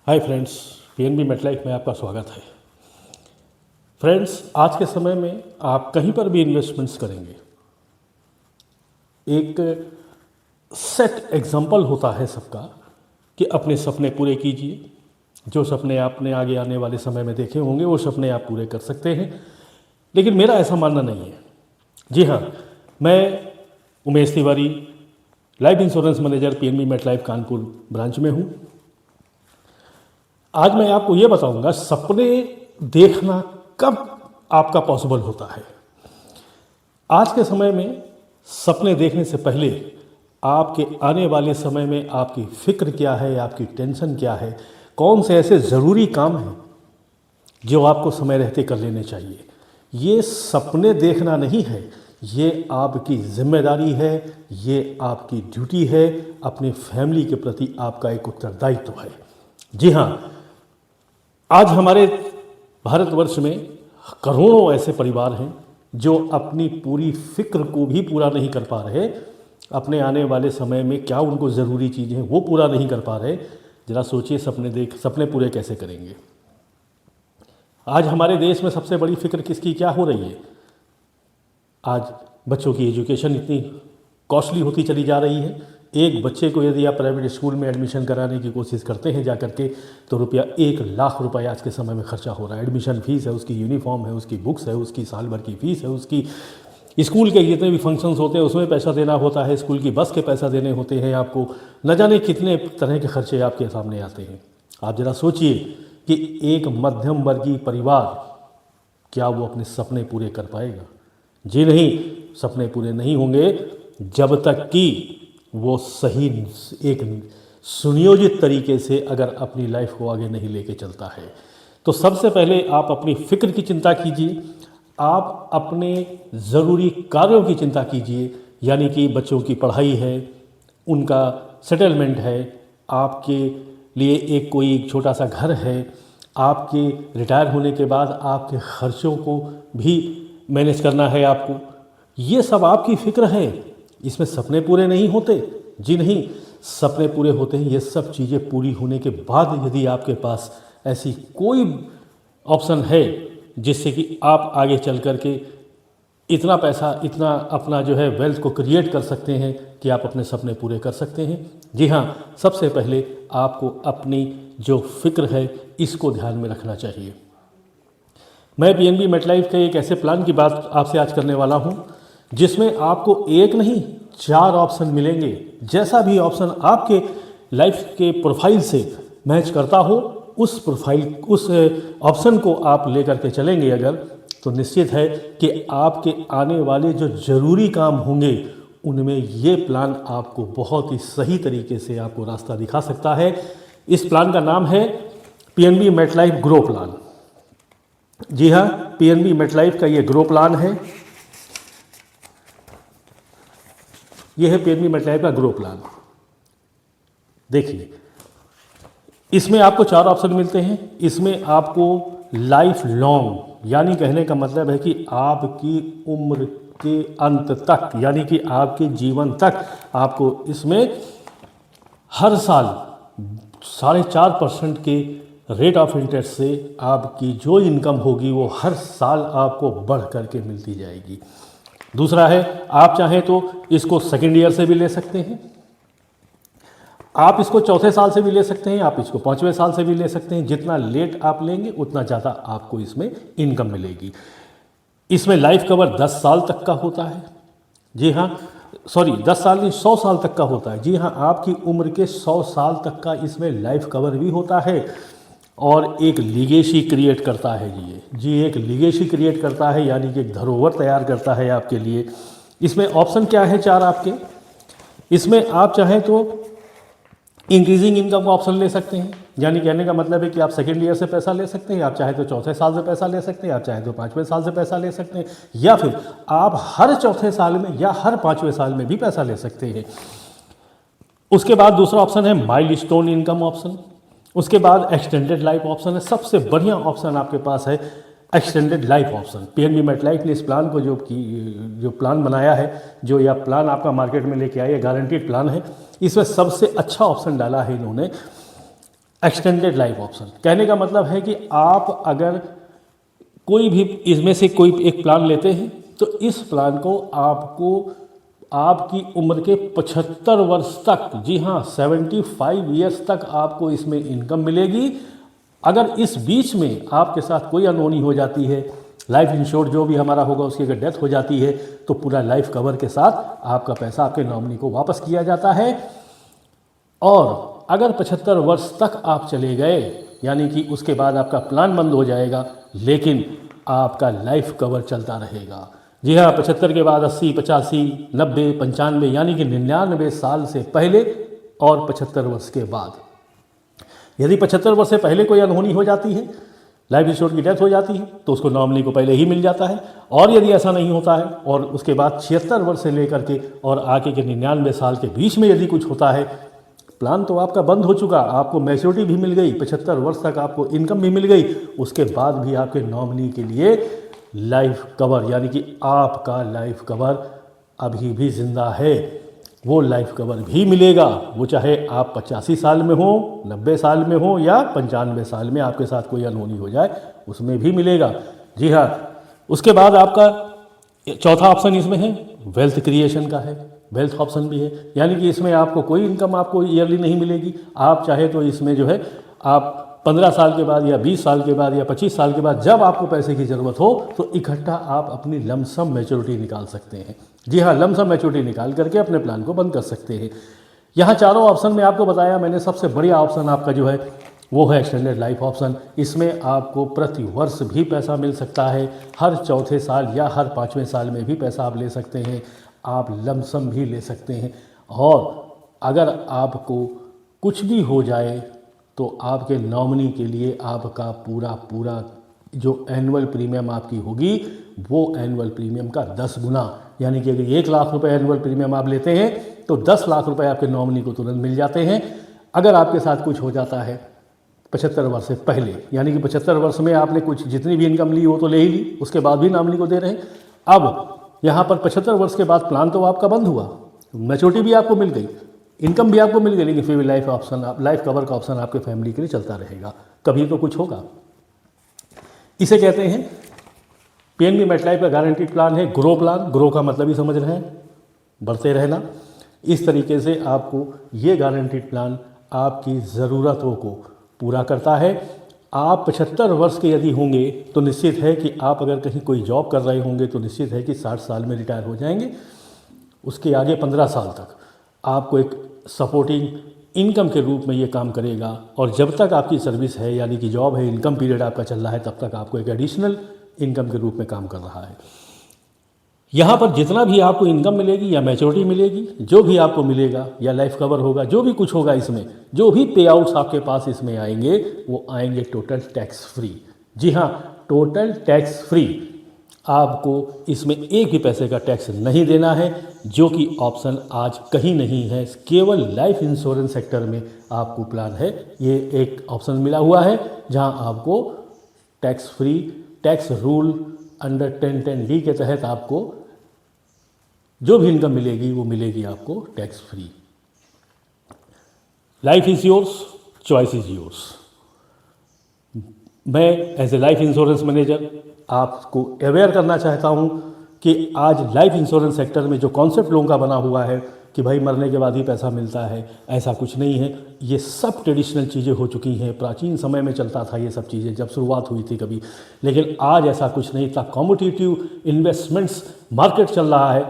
Hi friends, PNB MetLife में आपका स्वागत है। फ्रेंड्स, आज के समय में आप कहीं पर भी इन्वेस्टमेंट्स करेंगे, एक सेट एग्जांपल होता है सबका कि अपने सपने पूरे कीजिए। जो सपने आपने आगे आने वाले समय में देखे होंगे वो सपने आप पूरे कर सकते हैं, लेकिन मेरा ऐसा मानना नहीं है। जी हाँ, मैं Umesh Tiwari, life insurance manager, PNB MetLife Kanpur branch में हूँ। आज मैं आपको ये बताऊंगा सपने देखना कब आपका पॉसिबल होता है। आज के समय में सपने देखने से पहले आपके आने वाले समय में आपकी फिक्र क्या है, आपकी टेंशन क्या है, कौन से ऐसे ज़रूरी काम हैं जो आपको समय रहते कर लेने चाहिए। ये सपने देखना नहीं है, ये आपकी जिम्मेदारी है, ये आपकी ड्यूटी है, अपने फैमिली के प्रति आपका एक उत्तरदायित्व है। जी हाँ, आज हमारे भारतवर्ष में करोड़ों ऐसे परिवार हैं जो अपनी पूरी फिक्र को भी पूरा नहीं कर पा रहे। अपने आने वाले समय में क्या उनको ज़रूरी चीज़ें हैं वो पूरा नहीं कर पा रहे। ज़रा सोचिए, सपने पूरे कैसे करेंगे। आज हमारे देश में सबसे बड़ी फिक्र किसकी क्या हो रही है? आज बच्चों की एजुकेशन इतनी कॉस्टली होती चली जा रही है। एक बच्चे को यदि आप प्राइवेट स्कूल में एडमिशन कराने की कोशिश करते हैं जा करके, तो रुपया 1 लाख रुपए आज के समय में खर्चा हो रहा है। एडमिशन फीस है, उसकी यूनिफॉर्म है, उसकी बुक्स है, उसकी साल भर की फ़ीस है, उसकी स्कूल के जितने भी फंक्शंस होते हैं उसमें पैसा देना होता है, स्कूल की बस के पैसा देने होते हैं आपको, न जाने कितने तरह के खर्चे आपके सामने आते हैं। आप ज़रा सोचिए कि एक मध्यम वर्गीय परिवार क्या वो अपने सपने पूरे कर पाएगा? जी नहीं, सपने पूरे नहीं होंगे जब तक कि वो सही एक सुनियोजित तरीके से अगर अपनी लाइफ को आगे नहीं लेके चलता है। तो सबसे पहले आप अपनी फिक्र की चिंता कीजिए, आप अपने ज़रूरी कार्यों की चिंता कीजिए, यानी कि बच्चों की पढ़ाई है, उनका सेटलमेंट है, आपके लिए एक छोटा सा घर है, आपके रिटायर होने के बाद आपके खर्चों को भी मैनेज करना है आपको। ये सब आपकी फिक्र है, इसमें सपने पूरे नहीं होते। जी नहीं, सपने पूरे होते हैं ये सब चीज़ें पूरी होने के बाद। यदि आपके पास ऐसी कोई ऑप्शन है जिससे कि आप आगे चल कर के इतना पैसा, इतना अपना जो है वेल्थ को क्रिएट कर सकते हैं कि आप अपने सपने पूरे कर सकते हैं। जी हाँ, सबसे पहले आपको अपनी जो फिक्र है इसको ध्यान में रखना चाहिए। मैं पीएनबी मेटलाइफ के एक ऐसे प्लान की बात आपसे आज करने वाला हूँ जिसमें आपको एक नहीं 4 ऑप्शन मिलेंगे। जैसा भी ऑप्शन आपके लाइफ के प्रोफाइल से मैच करता हो, उस ऑप्शन को आप लेकर के चलेंगे अगर, तो निश्चित है कि आपके आने वाले जो ज़रूरी काम होंगे उनमें ये प्लान आपको बहुत ही सही तरीके से आपको रास्ता दिखा सकता है। इस प्लान का नाम है पीएनबी मेटलाइफ ग्रो प्लान। जी हाँ, पीएनबी मेटलाइफ का ये ग्रो प्लान है। यह है पीएनबी मेटलाइफ का ग्रो प्लान। देखिए, इसमें आपको 4 ऑप्शन मिलते हैं। इसमें आपको लाइफ लॉन्ग, यानी कहने का मतलब है कि आपकी उम्र के अंत तक, यानी कि आपके जीवन तक आपको इसमें हर साल 4.5% के रेट ऑफ इंटरेस्ट से आपकी जो इनकम होगी वो हर साल आपको बढ़ करके मिलती जाएगी। दूसरा है, आप चाहें तो इसको सेकेंड ईयर से भी ले सकते हैं, आप इसको चौथे साल से भी ले सकते हैं, आप इसको 5वें साल से भी ले सकते हैं। जितना लेट आप लेंगे उतना ज़्यादा आपको इसमें इनकम मिलेगी। इसमें लाइफ कवर 10 साल तक का होता है। जी हाँ, 10 साल नहीं, 100 साल तक का होता है। जी हाँ, आपकी उम्र के 100 साल तक का इसमें लाइफ कवर भी होता है। और एक लीगेसी क्रिएट करता है एक लीगेसी क्रिएट करता है, यानी कि एक धरोहर तैयार करता है आपके लिए। इसमें ऑप्शन क्या है 4 आपके? इसमें आप चाहें तो इंक्रीजिंग इनकम का ऑप्शन ले सकते हैं, यानी कहने का मतलब है कि आप सेकेंड ईयर से पैसा ले सकते हैं, आप चाहे तो चौथे साल से पैसा ले सकते हैं, आप चाहे तो 5वें साल से पैसा ले सकते हैं, या फिर आप हर चौथे साल में या हर 5वें साल में भी पैसा ले सकते हैं। उसके बाद दूसरा ऑप्शन है माइलस्टोन इनकम ऑप्शन। उसके बाद एक्सटेंडेड लाइफ ऑप्शन है। सबसे बढ़िया ऑप्शन आपके पास है extended life option. PNB MetLife ने इस प्लान को जो प्लान बनाया है, जो यह प्लान आपका मार्केट में लेके आया, गारंटीड प्लान है। इसमें सबसे अच्छा ऑप्शन डाला है इन्होंने एक्सटेंडेड लाइफ ऑप्शन कहने का मतलब है कि आप अगर कोई भी इसमें से कोई एक प्लान लेते हैं तो इस प्लान को आपको आपकी उम्र के 75 वर्ष तक, जी हाँ 75 ईयर्स तक आपको इसमें इनकम मिलेगी। अगर इस बीच में आपके साथ कोई अनहोनी हो जाती है, लाइफ इंश्योर जो भी हमारा होगा उसकी अगर डेथ हो जाती है तो पूरा लाइफ कवर के साथ आपका पैसा आपके नॉमिनी को वापस किया जाता है। और अगर 75 वर्ष तक आप चले गए यानी कि उसके बाद आपका प्लान बंद हो जाएगा, लेकिन आपका लाइफ कवर चलता रहेगा। जी हाँ, 75 के बाद 80, 85, 90, 95 यानी कि 99 साल से पहले और 75 वर्ष के बाद। यदि 75 वर्ष से पहले कोई अनहोनी हो जाती है, लाइफ इंश्योर की डेथ हो जाती है, तो उसको नॉमिनी को पहले ही मिल जाता है। और यदि ऐसा नहीं होता है और उसके बाद 76 वर्ष से लेकर के और आगे के 99 साल के बीच में यदि कुछ होता है, प्लान तो आपका बंद हो चुका, आपको मैच्योरिटी भी मिल गई, 75 वर्ष तक आपको इनकम भी मिल गई, उसके बाद भी आपके नॉमिनी के लिए लाइफ कवर यानी कि आपका लाइफ कवर अभी भी जिंदा है, वो लाइफ कवर भी मिलेगा। वो चाहे आप 85 साल में हो, 90 साल में हो या 95 साल में आपके साथ कोई अनहोनी हो जाए, उसमें भी मिलेगा। जी हाँ, उसके बाद आपका चौथा ऑप्शन इसमें है वेल्थ क्रिएशन का है, वेल्थ ऑप्शन भी है, यानी कि इसमें आपको कोई इनकम आपको ईयरली नहीं मिलेगी। आप चाहे तो इसमें जो है आप 15 साल के बाद या 20 साल के बाद या 25 साल के बाद जब आपको पैसे की ज़रूरत हो तो इकट्ठा आप अपनी लमसम मैच्योरिटी निकाल सकते हैं। जी हाँ, लमसम मैच्योरिटी निकाल करके अपने प्लान को बंद कर सकते हैं। यहाँ चारों ऑप्शन में आपको बताया मैंने, सबसे बढ़िया ऑप्शन आपका जो है वो है एक्सटेंडेड लाइफ ऑप्शन। इसमें आपको प्रति वर्ष भी पैसा मिल सकता है, हर चौथे साल या हर 5वें साल में भी पैसा आप ले सकते हैं, आप लमसम भी ले सकते हैं। और अगर आपको कुछ भी हो जाए तो आपके नॉमिनी के लिए आपका पूरा जो एनुअल प्रीमियम आपकी होगी वो एनुअल प्रीमियम का 10 गुना, यानी कि अगर 1 लाख रुपए एनुअल प्रीमियम आप लेते हैं तो 10 लाख रुपए आपके नॉमिनी को तुरंत मिल जाते हैं। अगर आपके साथ कुछ हो जाता है 75 वर्ष से पहले, यानी कि 75 वर्ष में आपने कुछ जितनी भी इनकम ली वो तो ले ही ली, उसके बाद भी नॉमिनी को दे रहे हैं। अब यहाँ पर 75 वर्ष के बाद प्लान तो आपका बंद हुआ, मैच्योरिटी भी आपको मिल गई, इनकम भी आपको मिल गई, लेकिन फिर भी लाइफ ऑप्शन, लाइफ कवर का ऑप्शन आपके फैमिली के लिए चलता रहेगा, कभी तो कुछ होगा। इसे कहते हैं पीएनबी मेटलाइफ का गारंटीड प्लान है ग्रो प्लान। ग्रो का मतलब ही समझ रहे हैं, बढ़ते रहना। इस तरीके से आपको ये गारंटीड प्लान आपकी ज़रूरतों को पूरा करता है। आप 75 वर्ष के यदि होंगे तो निश्चित है कि आप अगर कहीं कोई जॉब कर रहे होंगे तो निश्चित है कि 60 साल में रिटायर हो जाएंगे। उसके आगे 15 साल तक आपको एक सपोर्टिंग इनकम के रूप में ये काम करेगा, और जब तक आपकी सर्विस है यानी कि जॉब है, इनकम पीरियड आपका चल रहा है, तब तक आपको एक एडिशनल इनकम के रूप में काम कर रहा है। यहाँ पर जितना भी आपको इनकम मिलेगी या मैच्योरिटी मिलेगी, जो भी आपको मिलेगा या लाइफ कवर होगा, जो भी कुछ होगा इसमें, जो भी पे आउट्स आपके पास इसमें आएंगे वो आएंगे टोटल टैक्स फ्री। जी हाँ, टोटल टैक्स फ्री। आपको इसमें एक भी पैसे का टैक्स नहीं देना है, जो कि ऑप्शन आज कहीं नहीं है, केवल लाइफ इंश्योरेंस सेक्टर में आपको प्लान है। ये एक ऑप्शन मिला हुआ है जहां आपको tax free, tax rule under 1010D के तहत आपको जो भी इनकम मिलेगी वो मिलेगी आपको tax free. Life is yours, choice is yours. मैं as a life insurance manager आपको अवेयर करना चाहता हूं कि आज लाइफ इंश्योरेंस सेक्टर में जो कॉन्सेप्ट लोगों का बना हुआ है कि भाई मरने के बाद ही पैसा मिलता है, ऐसा कुछ नहीं है। ये सब ट्रेडिशनल चीज़ें हो चुकी हैं, प्राचीन समय में चलता था ये सब चीज़ें जब शुरुआत हुई थी कभी, लेकिन आज ऐसा कुछ नहीं था। कॉम्पिटिटिव इन्वेस्टमेंट्स मार्केट चल रहा है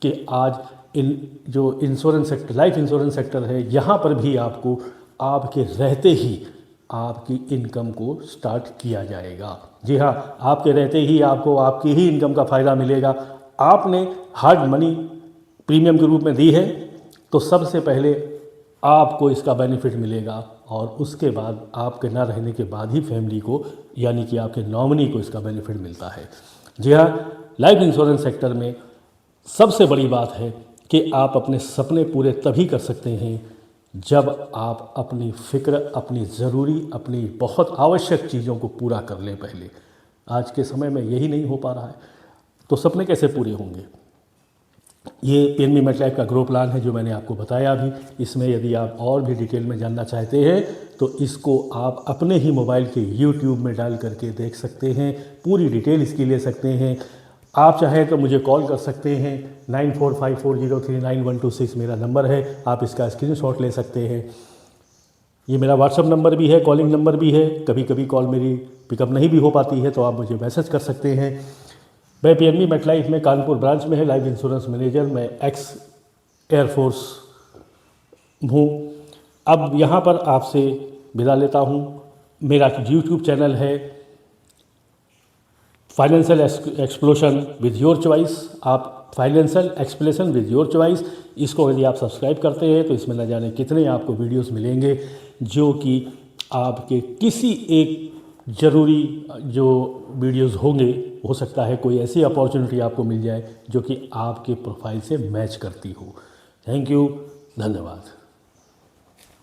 कि आज इन जो insurance sector, life insurance sector है, यहाँ पर भी आपको आपके रहते ही आपकी इनकम को स्टार्ट किया जाएगा। जी हाँ, आपके रहते ही आपको आपकी ही इनकम का फ़ायदा मिलेगा। आपने हार्ड मनी प्रीमियम के रूप में दी है तो सबसे पहले आपको इसका बेनिफिट मिलेगा, और उसके बाद आपके ना रहने के बाद ही फैमिली को यानी कि आपके नॉमिनी को इसका बेनिफिट मिलता है। जी हाँ, लाइफ इंश्योरेंस सेक्टर में सबसे बड़ी बात है कि आप अपने सपने पूरे तभी कर सकते हैं जब आप अपनी फ़िक्र, अपनी ज़रूरी, अपनी बहुत आवश्यक चीज़ों को पूरा कर लें पहले। आज के समय में यही नहीं हो पा रहा है तो सपने कैसे पूरे होंगे? ये PNB MetLife का ग्रो प्लान है जो मैंने आपको बताया अभी। इसमें यदि आप और भी डिटेल में जानना चाहते हैं तो इसको आप अपने ही मोबाइल के YouTube में डाल करके देख सकते हैं, पूरी डिटेल इसकी ले सकते हैं। आप चाहें तो मुझे कॉल कर सकते हैं, 9454039126 मेरा नंबर है, आप इसका स्क्रीनशॉट ले सकते हैं। ये मेरा व्हाट्सअप नंबर भी है, कॉलिंग नंबर भी है। कभी कभी कॉल मेरी पिकअप नहीं भी हो पाती है तो आप मुझे मैसेज कर सकते हैं। मैं PNB MetLife में कानपुर ब्रांच में है लाइफ इंश्योरेंस मैनेजर। मैं एक्स एयरफोर्स हूँ। अब यहाँ पर आपसे विदा लेता हूँ। मेरा YouTube चैनल है financial explosion with your choice. आप financial explanation with your choice, इसको यदि आप सब्सक्राइब करते हैं तो इसमें न जाने कितने आपको वीडियोस मिलेंगे जो कि आपके किसी एक ज़रूरी जो वीडियोस होंगे, हो सकता है कोई ऐसी अपॉर्चुनिटी आपको मिल जाए जो कि आपके प्रोफाइल से मैच करती हो। थैंक यू, धन्यवाद।